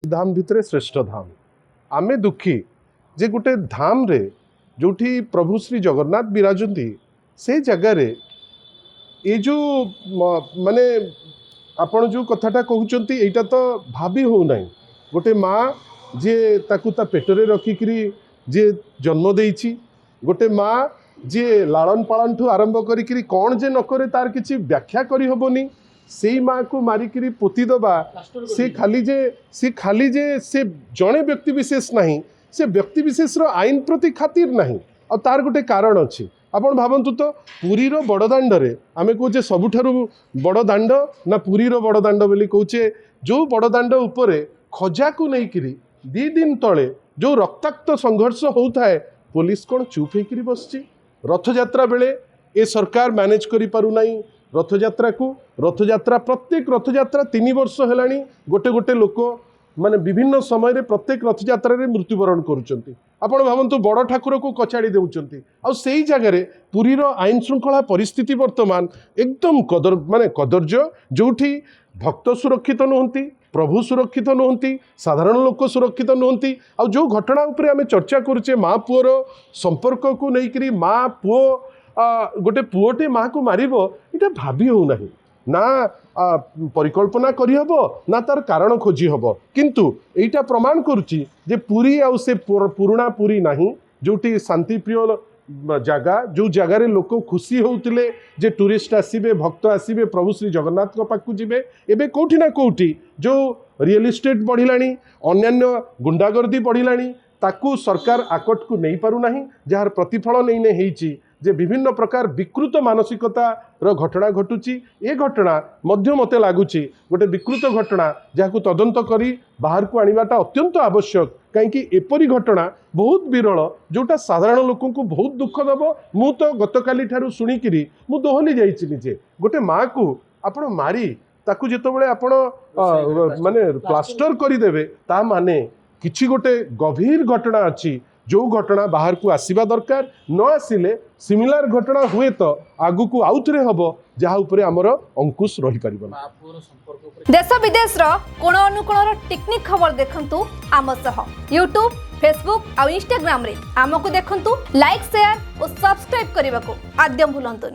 धाम भितर श्रेष्ठ धाम आमे दुखी जे गोटे धाम रे जोठी प्रभु श्री जगन्नाथ विराजती से जगार ये जो माने आपण जो कथाटा कहते यहाँ तो भाभी हो ना गोटे माँ जे ताकू ता पेटरे रखिकी जे जन्म देइछि गोटे माँ जे लालन पालन ठू आरंभ करी कौन जे नकरे तार किसी व्याख्या करी हबनी से माँ को मारिकी पोतीदबा से खाली जे से जड़े व्यक्ति विशेष नहीं से व्यक्ति विशेष आईन प्रति खातिर नहीं और तार गोटे कारण अच्छी आपण भावतु तो पुरीर बड़दाण्डे आम कहे सबुठारु बड़ दाण्ड ना पुरीर बड़दाण्ड बोली कहे जो बड़दाण्ड उपरे खजा को लेकिरी 2 दिन तले जो रक्ताक्त संघर्ष होता है पुलिस कौन चुप होकर बस रथयात्रा बेले ए सरकार मैनेज करि पारु नाही रथयात्रा प्रत्येक रथयात्रा 3 वर्ष है गोटे गोटे लोक माने विभिन्न समय रे प्रत्येक रथयात्रा रे मृत्युवरण करुचंती आपण भावंतु बड़ ठाकुर को कचाड़ी देउचंती आ सेही जगह रे पुरीर आईन श्रृंखला परिस्थिति वर्तमान एकदम कदर्य जोठी भक्त सुरक्षित नुहंती प्रभु सुरक्षित नुहंती साधारण लोक सुरक्षित नुहंती आ जो घटना उपरे आमे चर्चा करुचे माँ पुअर संपर्क को लेकिरी माँ पुओ गोटे पुओटे माँ को मारिबो इटा भाभी हो नाही ना परिकल्पना करिहबो ना तार कारण खोजी हबो किंतु एटा प्रमाण करुची जे पुरी आ से पुराणा पुरी नाही जोटी शांतिप्रिय जगह जो जगार लोक खुशी होते जे टूरिस्ट आसबे भक्त आसबे प्रभु श्री जगन्नाथ पाखु जीवे एबे कोठी ना कोठी जो रियल एस्टेट बढ़िलानी अन्यान्य गुंडागर्दी बढ़िलानी ताकू सरकार आकट को नहीं पारु नाही जार प्रतिफल नहीं हेइची जे विभिन्न प्रकार विकृत मानसिकतार घटना घटुची ए घटना मध्य मते लागुची गोटे विकृत घटना जहाँ तदंत करी बाहर को आनिबाटा अत्यंत आवश्यक कहीं एपरी घटना बहुत विरल जोटा साधारण लोक को बहुत दुख दब मु तो गतकाली ठारू शुणिकी मु दोहली जाइछि निजे गोटे माँ को आपण मारी ताकू जेतबेले आपण माने प्लास्टर करदेवे ता माने किछि गोटे गभीर घटना अच्छी जो घटना बाहर को आसीबा दरकार न आसिले सिमिलार घटना हुए तो आगु को आउथरे हबो जहा उपरे हमर अंकुश रही परिबो। देश विदेश रो कोण अनुकोण टेक्निक खबर देखंतु आम सह YouTube Facebook और Instagram रे आमको देखंतु लाइक शेयर और सब्सक्राइब करने को आद्यम भूलंतुनी।